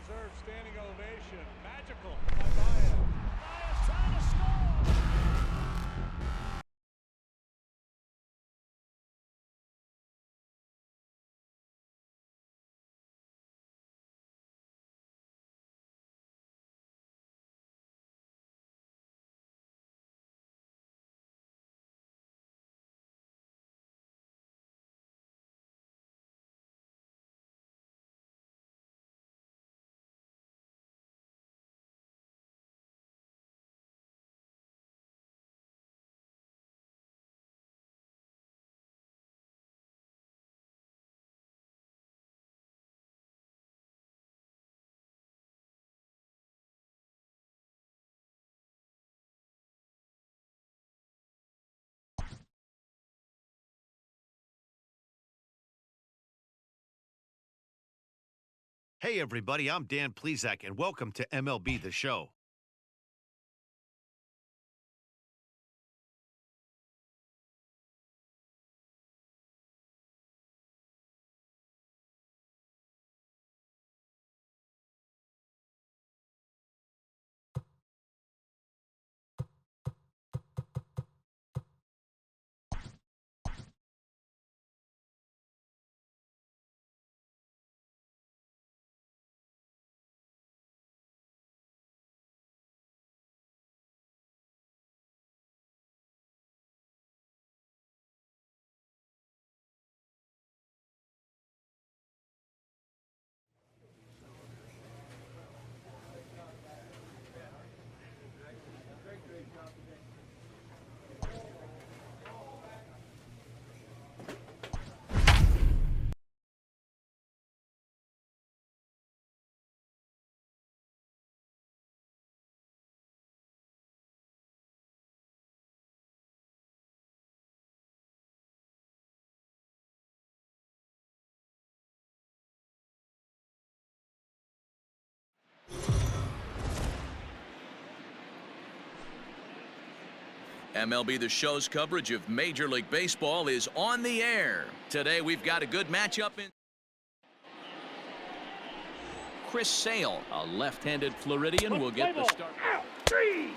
deserved standing ovation. Magical by Baez. Baez trying to score. Hey, everybody, I'm Dan Plezak, and welcome to MLB The Show. MLB The Show's coverage of Major League Baseball is on the air. Today we've got a good matchup in Chris Sale, a left-handed Floridian, will get the start. Out. 3.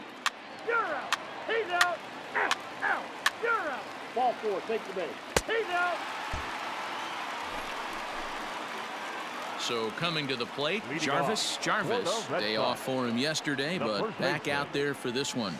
You're out. He's out. Out. Out. You're out. Ball 4. Take the base. He's out. So coming to the plate, Jarvis. Day off for him yesterday, but back out there for this one.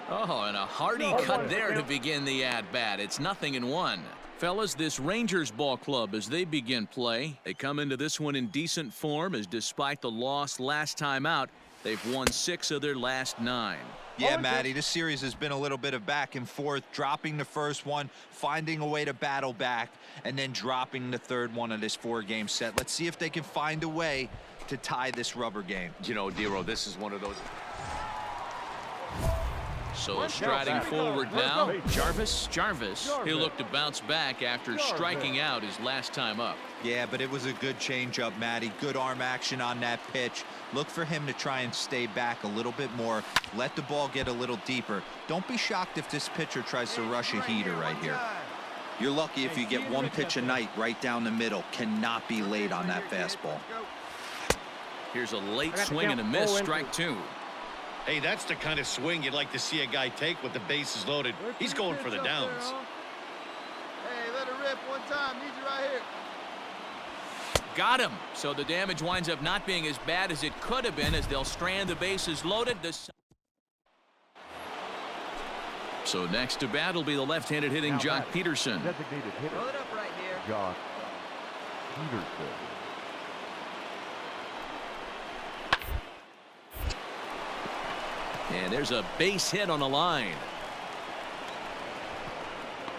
Oh, and a hearty cut there to begin the at-bat. It's 0-1. Fellas, this Rangers ball club, as they begin play, they come into this one in decent form, as despite the loss last time out, they've won 6 of their last 9. Yeah, Matty, this series has been a little bit of back and forth, dropping the first one, finding a way to battle back, and then dropping the third one of this 4-game set. Let's see if they can find a way to tie this rubber game. You know, Dero, this is one of those. So striding forward now, Jarvis. He'll look to bounce back after striking out his last time up. Yeah, but it was a good changeup, Matty. Good arm action on that pitch. Look for him to try and stay back a little bit more. Let the ball get a little deeper. Don't be shocked if this pitcher tries to rush a heater right here. You're lucky if you get one pitch a night right down the middle. Cannot be late on that fastball. Here's a late swing and a miss, strike 2. Hey, that's the kind of swing you'd like to see a guy take with the bases loaded. He's going for the downs. Hey, let it rip one time. Need you right here. Got him. So the damage winds up not being as bad as it could have been, as they'll strand the bases loaded. So next to bat will be the left-handed hitting Jock Peterson. Designated hitter. Throw it up right here. Jock Peterson. And there's a base hit on the line.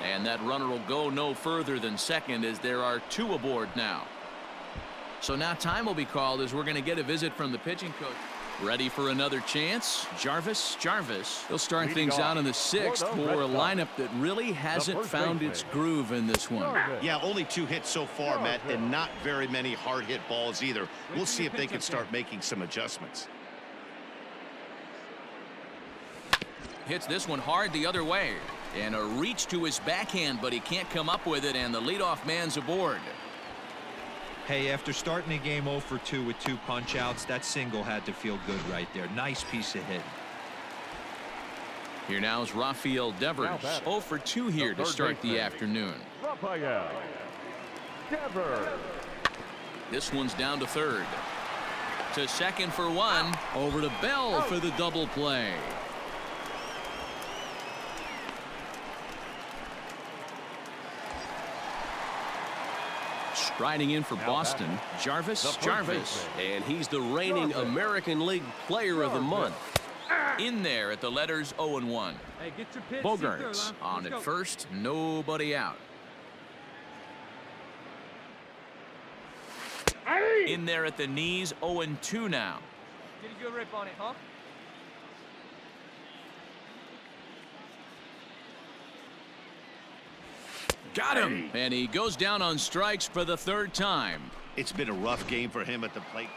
And that runner will go no further than second, as there are 2 aboard now. So now time will be called, as we're going to get a visit from the pitching coach. Ready for another chance. Jarvis. He'll start things out in the 6th for a lineup that really hasn't found its groove in this one. Yeah, only 2 hits so far, Matt, and not very many hard hit balls either. We'll see if they can start making some adjustments. Hits this one hard the other way. And a reach to his backhand, but he can't come up with it, and the leadoff man's aboard. Hey, after starting the game 0 for 2 with 2 punch-outs, that single had to feel good right there. Nice piece of hitting. Here now is Rafael Devers. 0 for 2 here to start the afternoon. Rafael Devers. This one's down to third. To second for 1. Over to Bell for the double play. Striding in for Boston, Jarvis. And he's the reigning American League Player of the Month. In there at the letters 0-1. Hey, get your pitch. Bogarts on at first, nobody out. In there at the knees, 0-2 now. Get a good rip on it, huh? Got him. And he goes down on strikes for the 3rd time. It's been a rough game for him at the plate.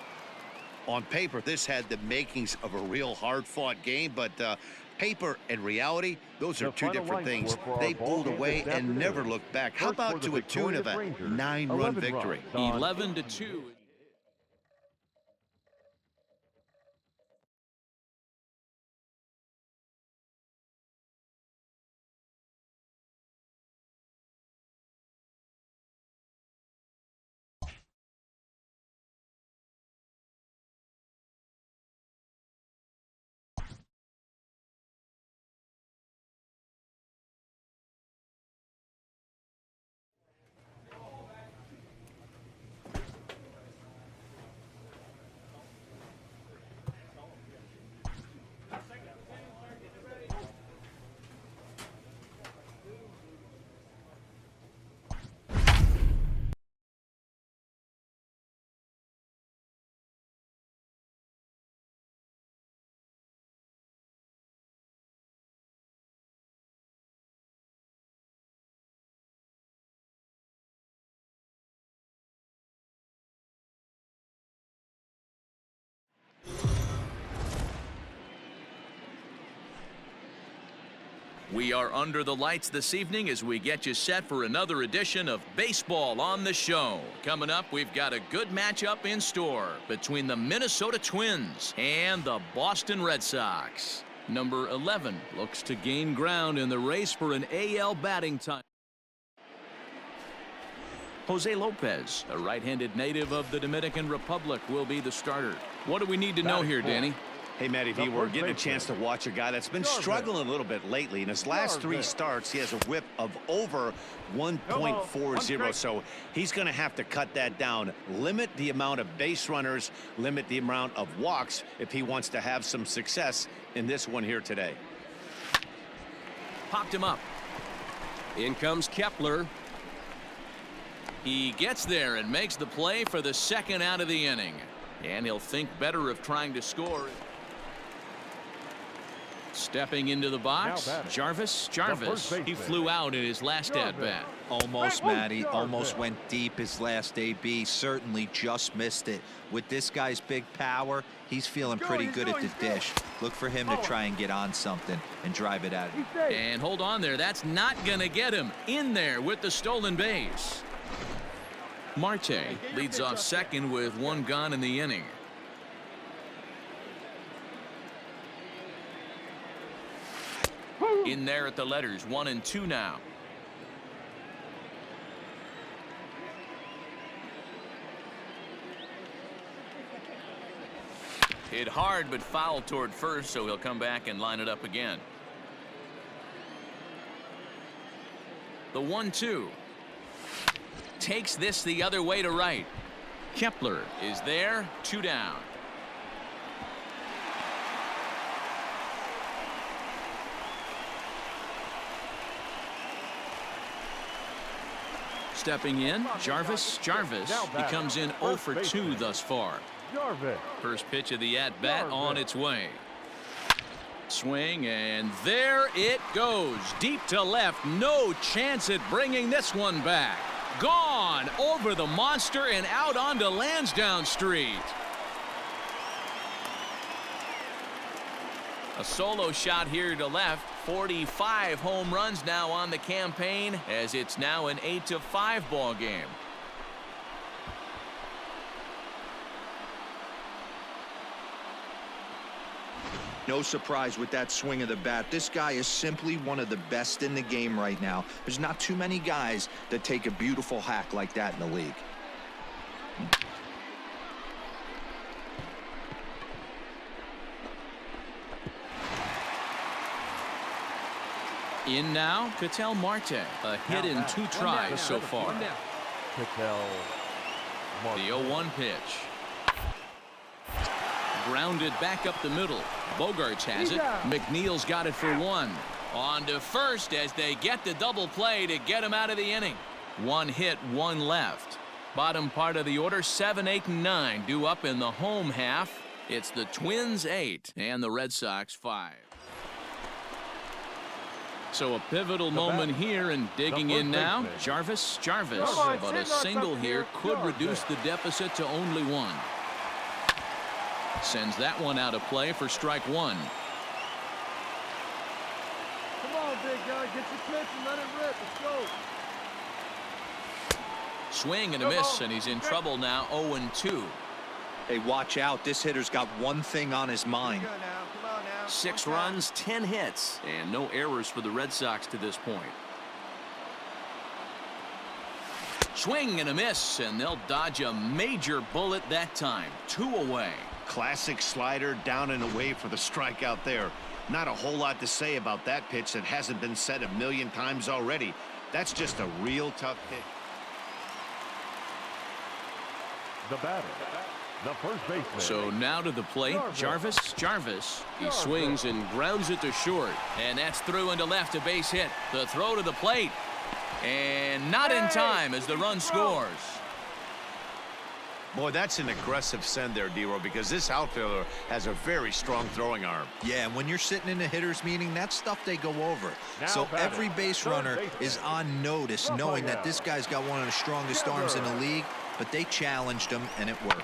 On paper, this had the makings of a real hard-fought game, but paper and reality, those are two different things. They pulled away and never looked back. How about to a tune of a 9-run victory? 11-2. We are under the lights this evening as we get you set for another edition of Baseball on the Show. Coming up, we've got a good matchup in store between the Minnesota Twins and the Boston Red Sox. Number 11 looks to gain ground in the race for an AL batting title. Jose Lopez, a right-handed native of the Dominican Republic, will be the starter. What do we need to know here, Danny? Hey, Matty V, we're getting a chance to watch a guy that's been struggling a little bit lately. In his last 3 starts, he has a whip of over 1.40, so he's going to have to cut that down, limit the amount of base runners, limit the amount of walks if he wants to have some success in this one here today. Popped him up. In comes Kepler. He gets there and makes the play for the 2nd out of the inning. And he'll think better of trying to score. Stepping into the box, Jarvis. He flew out in his last at-bat. Almost, Matty. Almost went deep his last AB. Certainly just missed it. With this guy's big power, he's feeling pretty good at the dish. Look for him to try and get on something and drive it out. And hold on there. That's not going to get him. In there with the stolen base. Marte leads off second with 1 gone in the inning. In there at the letters, 1-2 now. Hit hard but foul toward first, so he'll come back and line it up again. The 1-2 takes this the other way to right. Kepler is there, 2 down. Stepping in, Jarvis. He comes in 0 for 2 thus far. First pitch of the at-bat on its way. Swing, and there it goes. Deep to left. No chance at bringing this one back. Gone over the monster and out onto Lansdowne Street. A solo shot here to left. 45 home runs now on the campaign as it's now an 8-5 ball game. No surprise with that swing of the bat. This guy is simply one of the best in the game right now. There's not too many guys that take a beautiful hack like that in the league. In now, Ketel Marte. A hit in 2 tries so far. The 0-1 pitch. Grounded back up the middle. Bogarts has it. McNeil's got it for 1. On to first as they get the double play to get him out of the inning. 1 hit, 1 left. Bottom part of the order, 7, 8, and 9 due up in the home half. It's the Twins 8 and the Red Sox 5. So a pivotal moment here, and digging in now, Jarvis. But a single here could reduce the deficit to only 1. Sends that one out of play for strike 1. Come on, big guy. Get your pitch and let it rip. Let's go. Swing and a miss, and he's in trouble now, 0-2. Hey, watch out. This hitter's got one thing on his mind. 6 runs, 10 hits, and no errors for the Red Sox to this point. Swing and a miss, and they'll dodge a major bullet that time. 2 away. Classic slider down and away for the strikeout there. Not a whole lot to say about that pitch that hasn't been said a million times already. That's just a real tough pitch. The batter, the first baseman. So now to the plate, Jarvis. He swings and grounds it to short, and that's through into left, a base hit. The throw to the plate, and not in time as the run scores. Boy, that's an aggressive send there, D-Row, because this outfielder has a very strong throwing arm. Yeah, and when you're sitting in a hitter's meeting, that's stuff they go over. So every base runner is on notice, knowing that this guy's got one of the strongest arms in the league, but they challenged him, and it worked.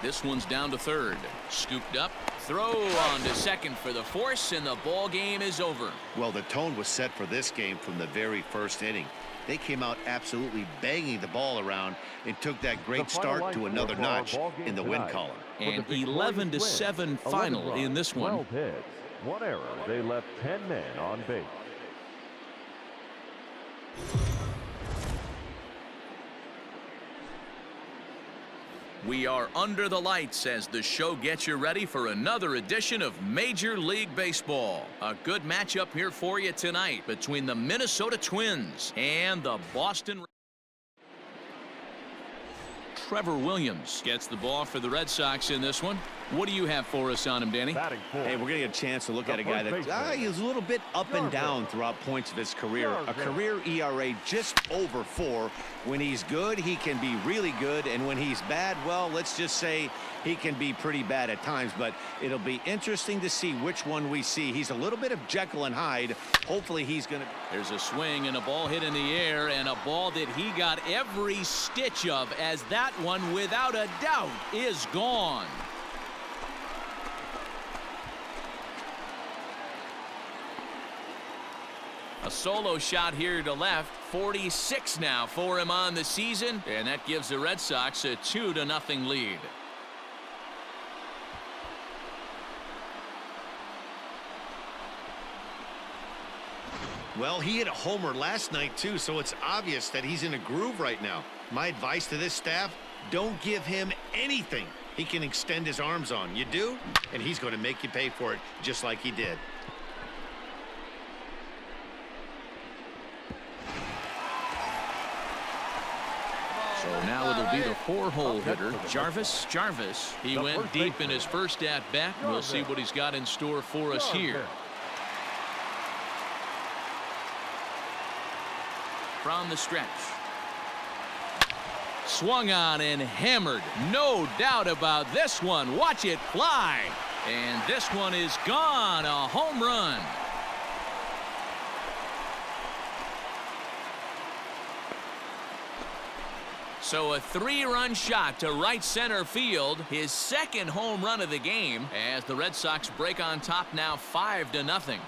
This one's down to third. Scooped up. Throw on to second for the force, and the ball game is over. Well, the tone was set for this game from the very first inning. They came out absolutely banging the ball around and took that great start to another notch in the win column. And 11-7 final in this one. 12 hits, 1 error. They left 10 men on base. We are under the lights as the show gets you ready for another edition of Major League Baseball. A good matchup here for you tonight between the Minnesota Twins and the Boston. Trevor Williams gets the ball for the Red Sox in this one. What do you have for us on him, Danny? Hey, we're going to get a chance to look at a guy that he's a little bit up and down throughout points of his career. A career ERA just over 4. When he's good, he can be really good, and when he's bad, well, let's just say he can be pretty bad at times. But it'll be interesting to see which one we see. He's a little bit of Jekyll and Hyde. Hopefully he's going to. There's a swing and a ball hit in the air, and a ball that he got every stitch of, as that one, without a doubt, is gone. A solo shot here to left. 46 now for him on the season, and that gives the Red Sox a 2-0 lead. Well, he hit a homer last night too, so it's obvious that he's in a groove right now. My advice to this staff, don't give him anything he can extend his arms on. You do, and he's going to make you pay for it just like he did. So now it'll be the 4-hole hitter, Jarvis. He went deep in his first at-bat. We'll see what he's got in store for us here. From the stretch. Swung on and hammered. No doubt about this one. Watch it fly. And this one is gone. A home run. So a 3-run shot to right center field, his second home run of the game, as the Red Sox break on top now 5-0.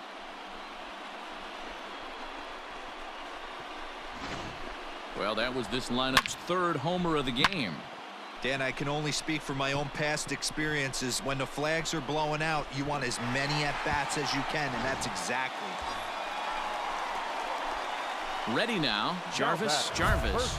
Well, that was this lineup's 3rd homer of the game. Dan, I can only speak from my own past experiences. When the flags are blowing out, you want as many at-bats as you can, and that's exactly. Ready now, Jarvis.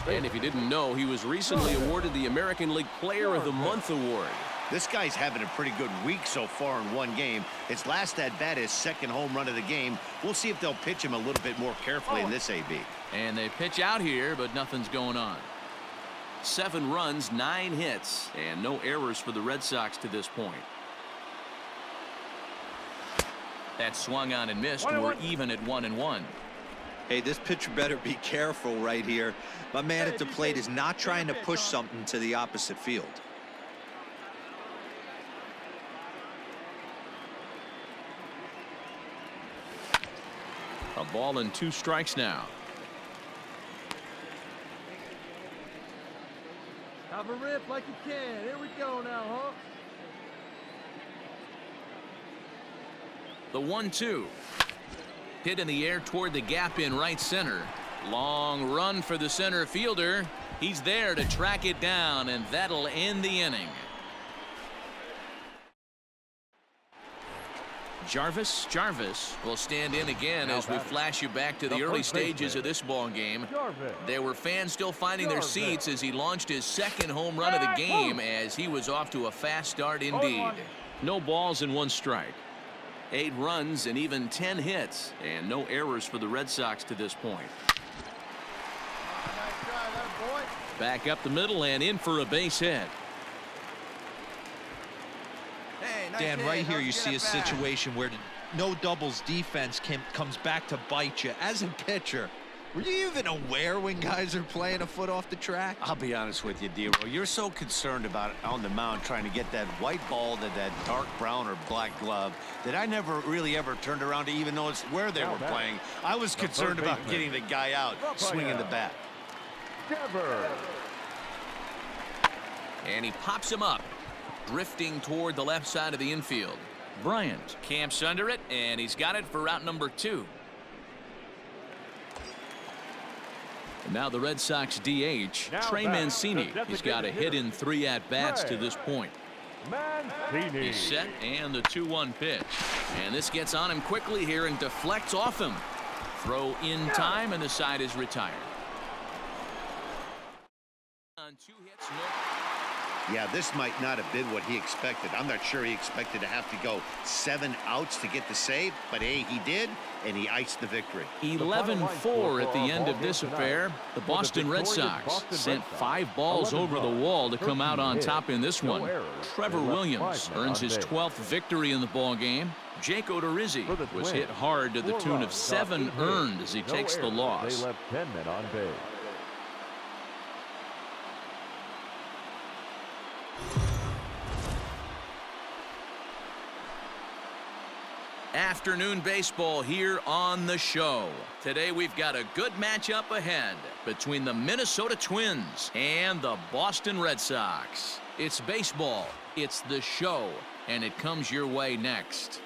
And if you didn't know, he was recently awarded the American League Player of the Month award. This guy's having a pretty good week so far in one game. His last at-bat, his second home run of the game. We'll see if they'll pitch him a little bit more carefully in this AB. And they pitch out here, but nothing's going on. 7 runs, 9 hits, and no errors for the Red Sox to this point. That swung on and missed. We're even at 1-1. Hey, this pitcher better be careful right here. My man at the plate is not trying to push something to the opposite field. A ball and 2 strikes now. Have a rip like you can. Here we go now, huh? The 1-2. Hit in the air toward the gap in right center. Long run for the center fielder. He's there to track it down, and that'll end the inning. Jarvis will stand in again as we flash you back to the early stages of this ball game. There were fans still finding their seats as he launched his second home run of the game, as he was off to a fast start indeed. No balls and 1 strike. 8 runs and even 10 hits, and no errors for the Red Sox to this point. Back up the middle and in for a base hit. Dan, right here you see a situation where the no doubles defense comes back to bite you. As a pitcher, were you even aware when guys are playing a foot off the track? I'll be honest with you, D-Roll. You're so concerned about on the mound trying to get that white ball to that dark brown or black glove that I never really ever turned around to even notice where they were playing. I was concerned about getting the guy out, swinging the bat. And he pops him up, drifting toward the left side of the infield. Bryant camps under it, and he's got it for out number 2. And now the Red Sox DH, Trey Mancini. He's got a hit in 3 at-bats to this point. He's set, and the 2-1 pitch. And this gets on him quickly here and deflects off him. Throw in time, and the side is retired. On 2 hits, no. Yeah, this might not have been what he expected. I'm not sure he expected to have to go 7 outs to get the save, but hey, he did, and he iced the victory. 11-4 at the end of this affair. The Boston Red Sox sent 5 balls over the wall to come out on top in this one. Trevor Williams earns his 12th victory in the ball game. Jake Odorizzi was hit hard to the tune of 7 earned as he takes the loss. They left 10 men on base. Afternoon baseball here on the show. Today we've got a good matchup ahead between the Minnesota Twins and the Boston Red Sox. It's baseball, it's the show, and it comes your way next.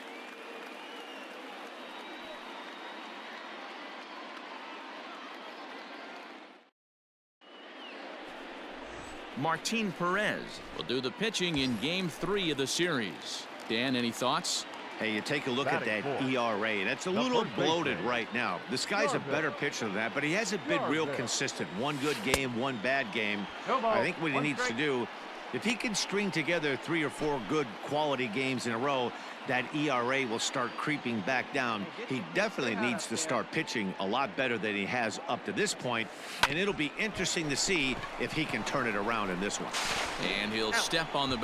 Martin Perez will do the pitching in Game 3 of the series. Dan, any thoughts? Hey, you take a look at that ERA, and it's a little bloated right now. This guy's a better pitcher than that, but he hasn't been real consistent. 1 good game, 1 bad game. I think what he needs to do, if he can string together 3 or 4 good quality games in a row, that ERA will start creeping back down. He definitely needs to start pitching a lot better than he has up to this point, and it'll be interesting to see if he can turn it around in this one. And he'll step on the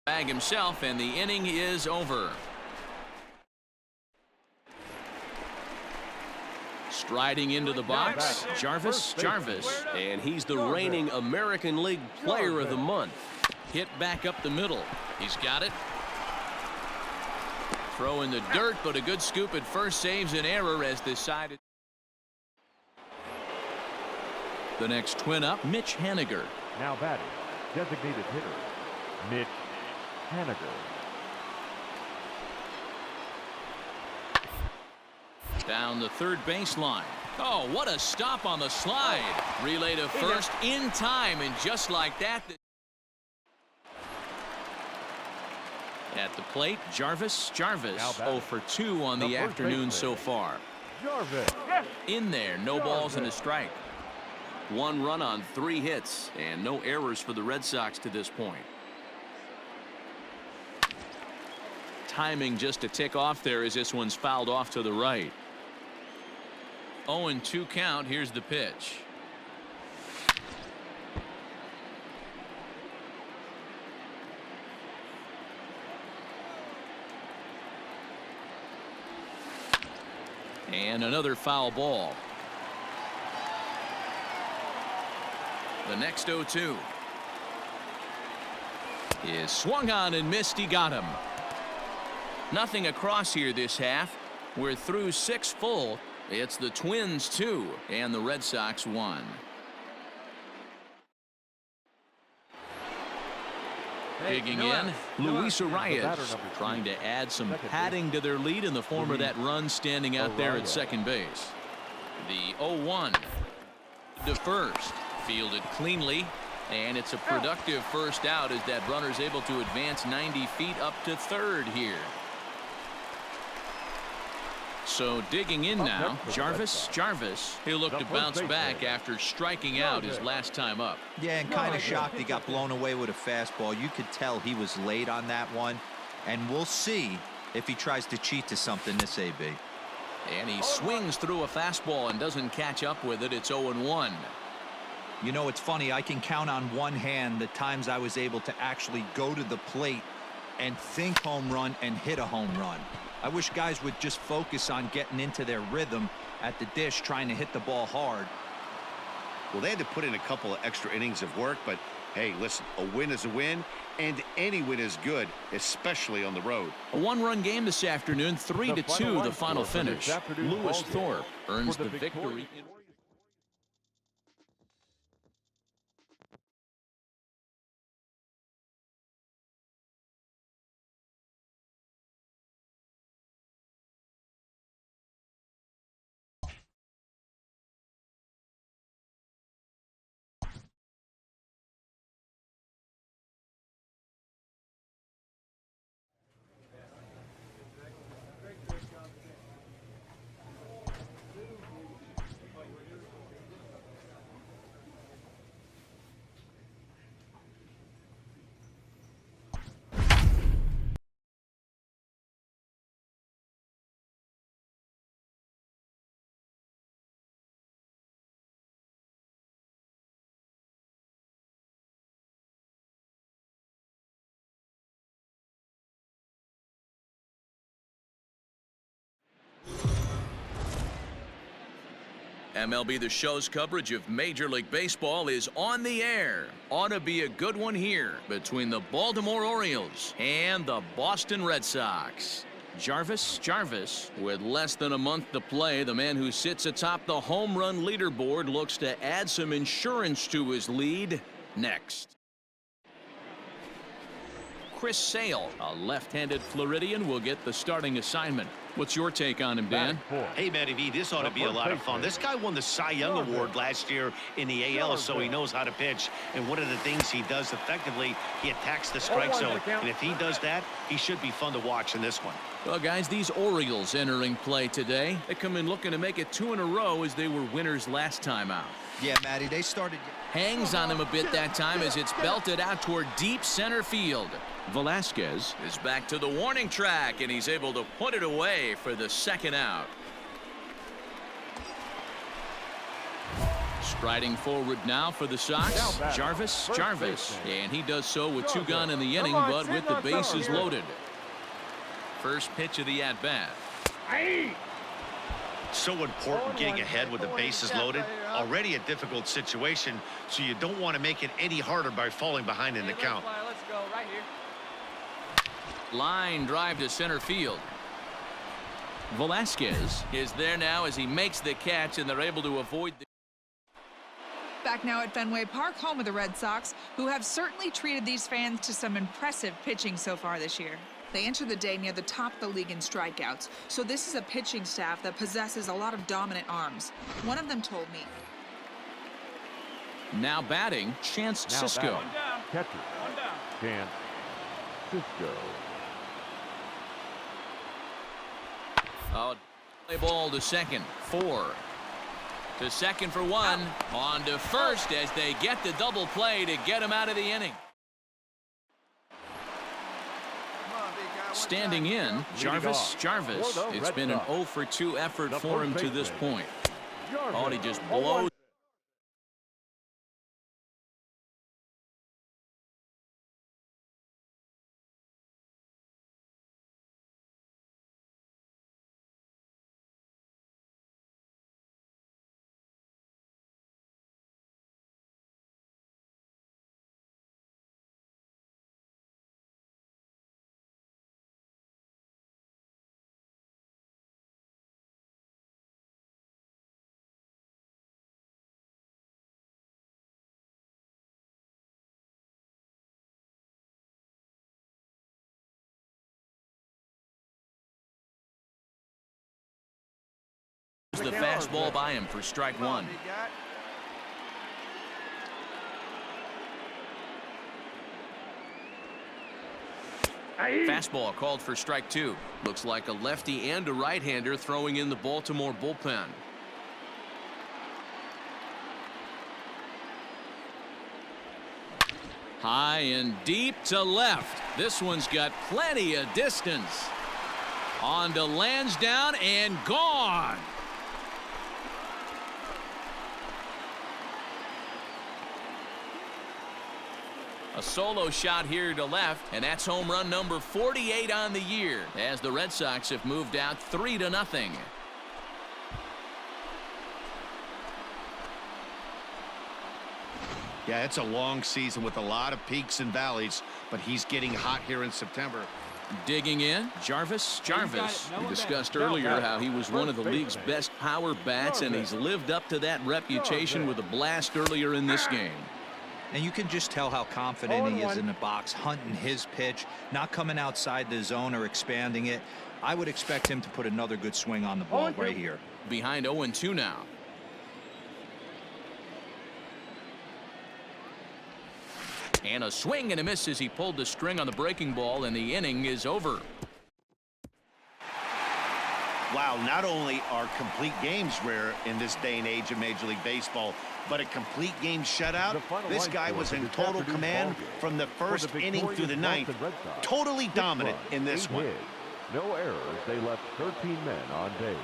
Bag himself, and the inning is over. Striding into the box, Jarvis. And he's the reigning American League Player of the Month. Hit back up the middle. He's got it. Throw in the dirt, but a good scoop at first saves an error as decided. The next twin up, Mitch Haniger. Now batting, designated hitter, Mitch Haniger. Down the third baseline. Oh, what a stop on the slide. Relay to first in time, and just like that. At the plate, Jarvis. 0 for 2 on the afternoon so far. Jarvis. In there, no balls and a strike. 1 run on 3 hits, and no errors for the Red Sox to this point. Timing just a tick off there as this one's fouled off to the right. 0-2 count. Here's the pitch. And another foul ball. The next 0-2 is swung on and missed. He got him. Nothing across here this half. We're through 6 full. It's the Twins 2 and the Red Sox 1. Digging in, Luis Arias trying to add some padding to their lead in the form of that run standing out there at second base. The 0-1 to first, fielded cleanly, and it's a productive first out as that runner's able to advance 90 feet up to third here. So digging in now, Jarvis. He'll look to bounce back after striking out his last time up. Yeah, and kind of shocked he got blown away with a fastball. You could tell he was late on that one, and we'll see if he tries to cheat to something this AB. And he swings through a fastball and doesn't catch up with it. It's 0-1. You know, it's funny, I can count on one hand the times I was able to actually go to the plate and think home run and hit a home run. I wish guys would just focus on getting into their rhythm at the dish, trying to hit the ball hard. Well, they had to put in a couple of extra innings of work, but hey, listen, a win is a win, and any win is good, especially on the road. A 1-run game this afternoon, 3-2 the final finish. Lewis Thorpe earns the victory. MLB The Show's coverage of Major League Baseball is on the air. Ought to be a good one here between the Baltimore Orioles and the Boston Red Sox. Jarvis, with less than a month to play, the man who sits atop the home run leaderboard looks to add some insurance to his lead next. Chris Sale, a left-handed Floridian, will get the starting assignment. What's your take on him, Dan? Hey, Matty V, this ought to be a lot of fun. This guy won the Cy Young Award last year in the AL, so he knows how to pitch. And one of the things he does effectively, he attacks the strike zone. And if he does that, he should be fun to watch in this one. Well, guys, these Orioles entering play today, they come in looking to make it 2 in a row as they were winners last time out. Yeah, Matty, they started. Hangs on him a bit that time as it's belted out toward deep center field. Velasquez is back to the warning track, and he's able to put it away for the second out. Riding forward now for the Sox, Jarvis. And he does so with two gone in the inning, but with the bases loaded. First pitch of the at-bat. So important getting ahead with the bases loaded. Already a difficult situation, so you don't want to make it any harder by falling behind in the count. Let's go right here. Line drive to center field. Velasquez is there now as he makes the catch, and they're able to avoid the... Back now at Fenway Park, home of the Red Sox, who have certainly treated these fans to some impressive pitching so far this year. They enter the day near the top of the league in strikeouts, so this is a pitching staff that possesses a lot of dominant arms. One of them told me. Now batting, Chance Sisco. Catcher. Chance Sisco. Play ball to second. 4. To second for 1. On to first as they get the double play to get him out of the inning. Standing in, Jarvis. It's been an 0 for 2 effort for him to this point. Oh, he just blows. The fastball by him for strike 1. Fastball called for strike 2. Looks like a lefty and a right-hander throwing in the Baltimore bullpen. High and deep to left. This one's got plenty of distance. On to Lansdowne and gone. A solo shot here to left, and that's home run number 48 on the year as the Red Sox have moved out 3-0. Yeah, it's a long season with a lot of peaks and valleys, but he's getting hot here in September. Digging in, Jarvis. We discussed earlier how he was one of the league's best power bats, and he's lived up to that reputation with a blast earlier in this game. And you can just tell how confident he is in the box, hunting his pitch, not coming outside the zone or expanding it. I would expect him to put another good swing on the ball right here. Behind 0-2 now. And a swing and a miss as he pulled the string on the breaking ball, and the inning is over. Wow, not only are complete games rare in this day and age of Major League Baseball, but a complete game shutout. This guy was in total command from the first inning through the ninth. Totally dominant in this one. No errors. They left 13 men on base.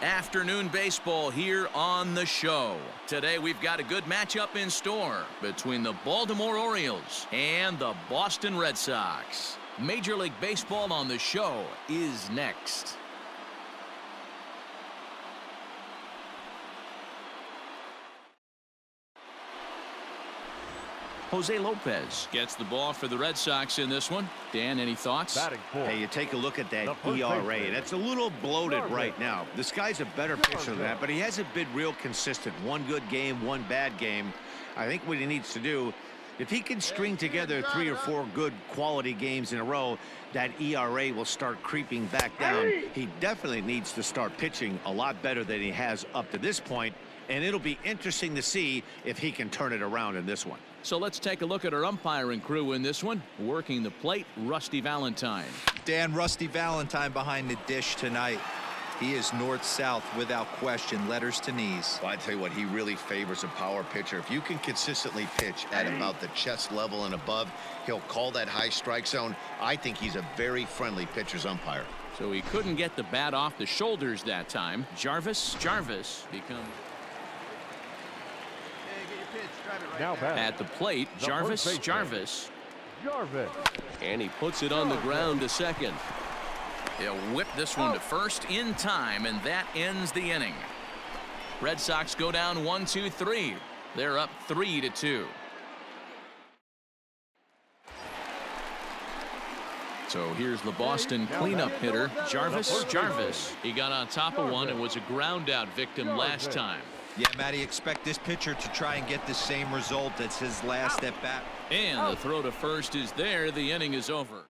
Afternoon baseball here on the show. Today we've got a good matchup in store between the Baltimore Orioles and the Boston Red Sox. Major League Baseball on the show is next. Jose Lopez gets the ball for the Red Sox in this one. Dan, any thoughts? Hey, you take a look at that ERA. That's a little bloated right now. This guy's a better pitcher than that, but he hasn't been real consistent. One good game, one bad game. I think what he needs to do, if he can string together 3 or 4 good quality games in a row, that ERA will start creeping back down. He definitely needs to start pitching a lot better than he has up to this point, and it'll be interesting to see if he can turn it around in this one. So let's take a look at our umpiring crew in this one. Working the plate, Rusty Valentine. Dan, Rusty Valentine behind the dish tonight. He is north-south without question, letters to knees. Well, I tell you what, he really favors a power pitcher. If you can consistently pitch at about the chest level and above, he'll call that high strike zone. I think he's a very friendly pitcher's umpire. So he couldn't get the bat off the shoulders that time. Jarvis becomes Now back. at the plate. Jarvis. Jarvis. And he puts it on the ground to second. He'll whip this one to first in time, and that ends the inning. Red Sox go down 1-2-3. They're up 3-2. So here's the Boston cleanup hitter, Jarvis. He got on top of one and was a ground out victim last time. Yeah, Matty, expect this pitcher to try and get the same result as his last at bat. And the throw to first is there. The inning is over.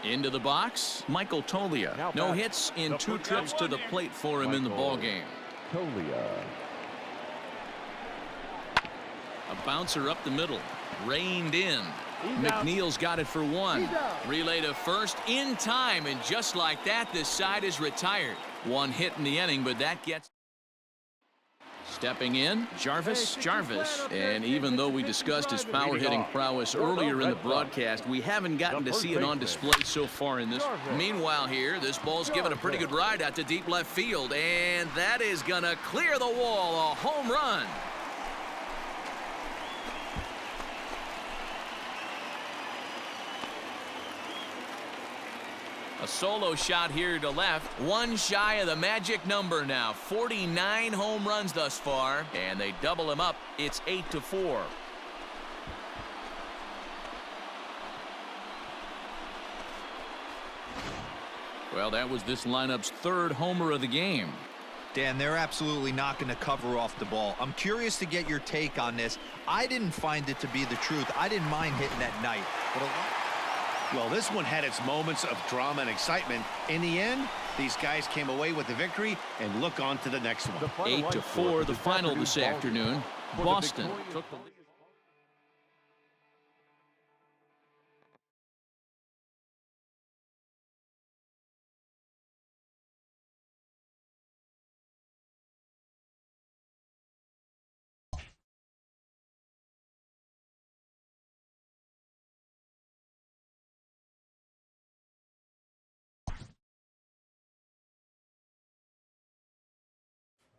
Into the box, Michael Tolia. No hits in 2 trips to the plate for him in the ball game. A bouncer up the middle, reined in. McNeil's got it for 1. Relay to first in time, and just like that, this side is retired. 1 hit in the inning, but that gets. Stepping in, Jarvis. And even though we discussed his power hitting prowess earlier in the broadcast, we haven't gotten to see it on display so far in this. Meanwhile here, this ball's given a pretty good ride out to deep left field, and that is gonna clear the wall. A home run. A solo shot here to left. 1 shy of the magic number now. 49 home runs thus far, and they double him up. It's 8-4. Well, that was this lineup's 3rd homer of the game. Dan, they're absolutely not going to cover off the ball. I'm curious to get your take on this. I didn't find it to be the truth. I didn't mind hitting that night, but Well, this one had its moments of drama and excitement. In the end, these guys came away with the victory and look on to the next one. 8-4, the final this afternoon. Boston took the lead.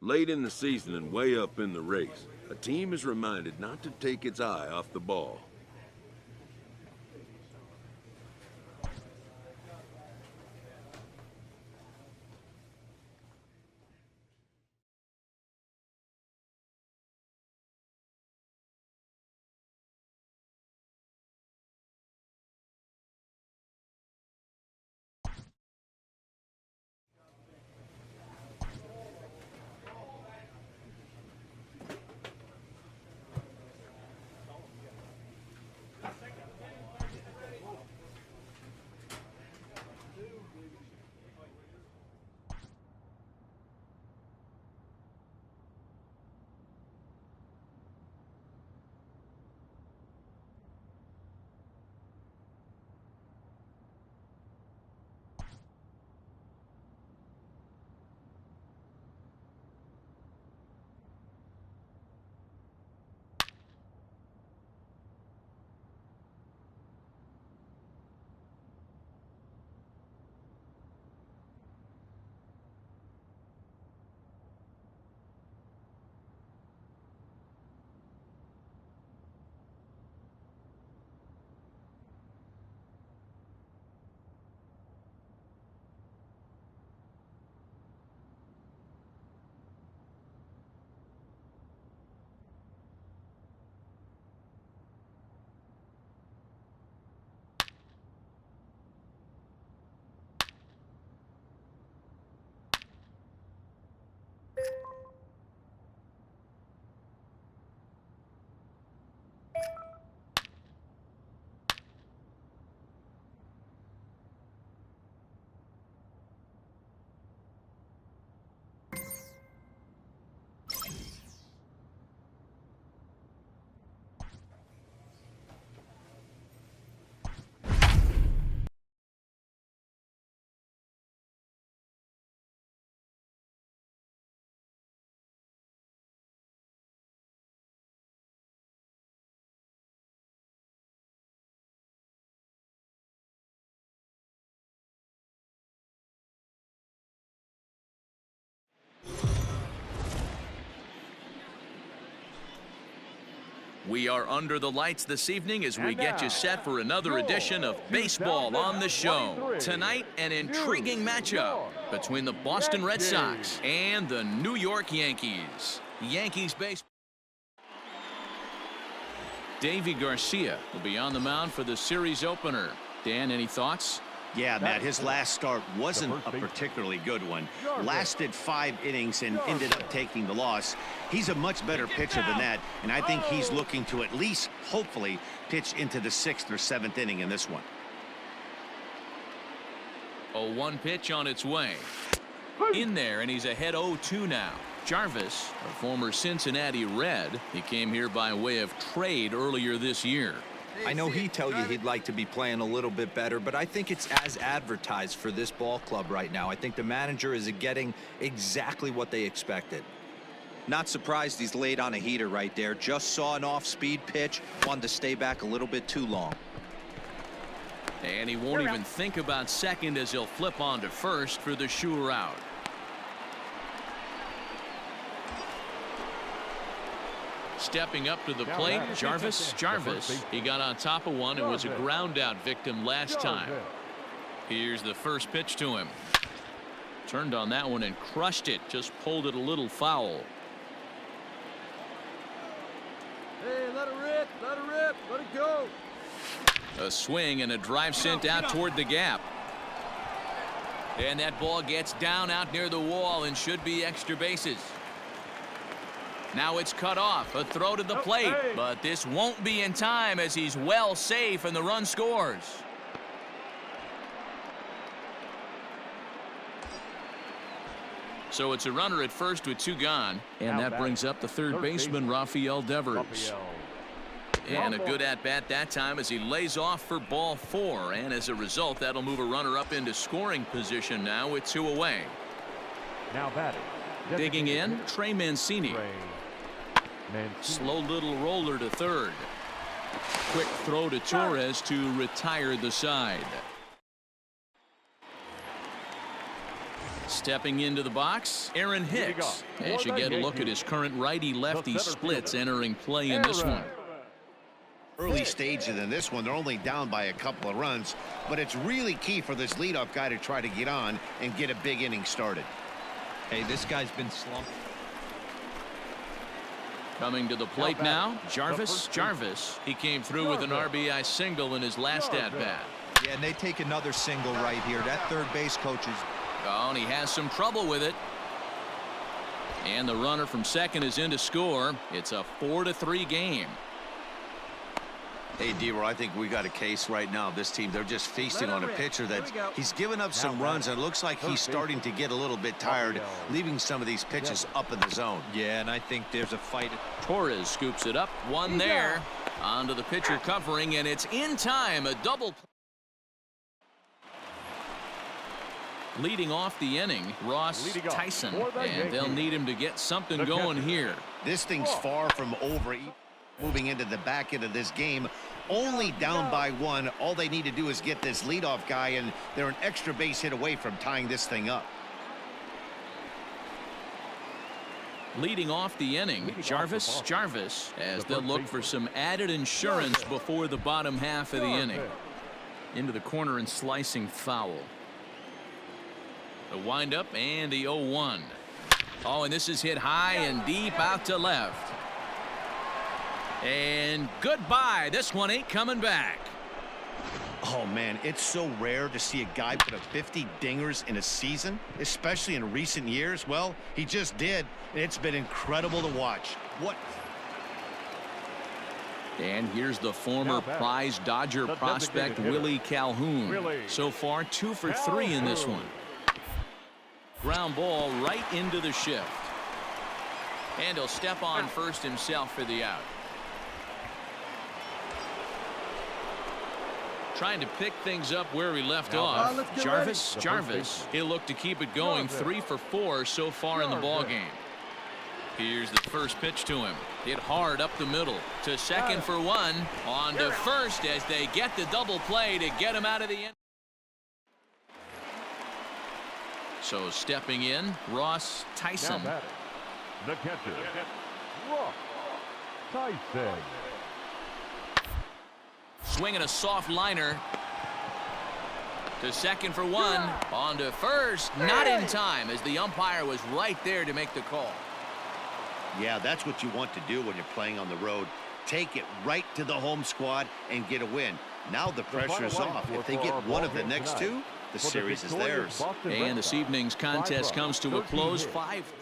Late in the season and way up in the race, a team is reminded not to take its eye off the ball. We are under the lights this evening as we get you set for another edition of Baseball on the Show. Tonight, an intriguing matchup between the Boston Red Sox and the New York Yankees. Yankees baseball. Davy Garcia will be on the mound for the series opener. Dan, any thoughts? Yeah, Matt, his last start wasn't a particularly good one. Lasted 5 innings and ended up taking the loss. He's a much better pitcher than that, and I think he's looking to at least, hopefully, pitch into the 6th or 7th inning in this one. A 1 pitch on its way. In there, and he's ahead 0-2 now. Jarvis, a former Cincinnati Red, he came here by way of trade earlier this year. I know he'd tell you he'd like to be playing a little bit better, but I think it's as advertised for this ball club right now. I think the manager is getting exactly what they expected. Not surprised he's laid on a heater right there. Just saw an off-speed pitch, wanted to stay back a little bit too long. And he won't even think about second as he'll flip on to first for the sure out. Stepping up to the plate, Jarvis. He got on top of one and was a ground out victim last time. Here's the first pitch to him. Turned on that one and crushed it. Just pulled it a little foul. Hey, let it rip, let it go. A swing and a drive sent out toward the gap. And that ball gets down out near the wall and should be extra bases. Now it's cut off. A throw to the plate, but this won't be in time as he's well safe and the run scores. So it's a runner at first with 2 gone, and that brings up the third baseman, Rafael Devers. And a good at-bat that time as he lays off for ball 4, and as a result, that'll move a runner up into scoring position now with 2 away. Now batting. Digging in, Trey Mancini. Slow little roller to third. Quick throw to Torres to retire the side. Stepping into the box, Aaron Hicks. As you get a look at his current righty-lefty splits entering play in this one. Early stages in this one, they're only down by a couple of runs, but it's really key for this leadoff guy to try to get on and get a big inning started. Hey, this guy's been slumped. Coming to the plate now, Jarvis. He came through with an RBI single in his last at-bat. Yeah, and they take another single right here. That third base coach is... Oh, and he has some trouble with it. And the runner from second is in to score. It's a 4-3 game. Hey, D-Roy, I think we got a case right now. This team, they're just feasting on a pitcher that he's given up some runs, and it looks like he's starting to get a little bit tired, leaving some of these pitches up in the zone. Yeah, and I think there's a fight. Torres scoops it up. One there. Onto the pitcher covering, and it's in time. A double. Leading off the inning, Ross Tyson, and they'll need him to get something going here. This thing's far from over. Moving into the back end of this game, only down by 1. All they need to do is get this leadoff guy, and they're an extra base hit away from tying this thing up. Leading off the inning, Jarvis, as they'll look for some added insurance before the bottom half of the inning. Into the corner and slicing foul. The windup and the 0-1. Oh, and this is hit high and deep out to left. And goodbye. This one ain't coming back. Oh, man, it's so rare to see a guy put up 50 dingers in a season, especially in recent years. Well, he just did. It's been incredible to watch. What? And here's the former prize Dodger prospect, Willie Calhoun. So far, 2 for 3 in this one. Ground ball right into the shift. And he'll step on first himself for the out. Trying to pick things up where we left off. Jarvis. He'll look to keep it going. 3 for 4 so far in the ball game. Here's the first pitch to him. Hit hard up the middle. To second for 1. On to first as they get the double play to get him out of the end. So stepping in, Ross Tyson. The catcher, Ross Tyson. swinging a soft liner. To second for one. On to first. Not in time, as the umpire was right there to make the call. Yeah, that's what you want to do when you're playing on the road. Take it right to the home squad and get a win. Now the pressure is off. If they get one of the next two, the series is theirs. And this evening's contest comes to a close. 5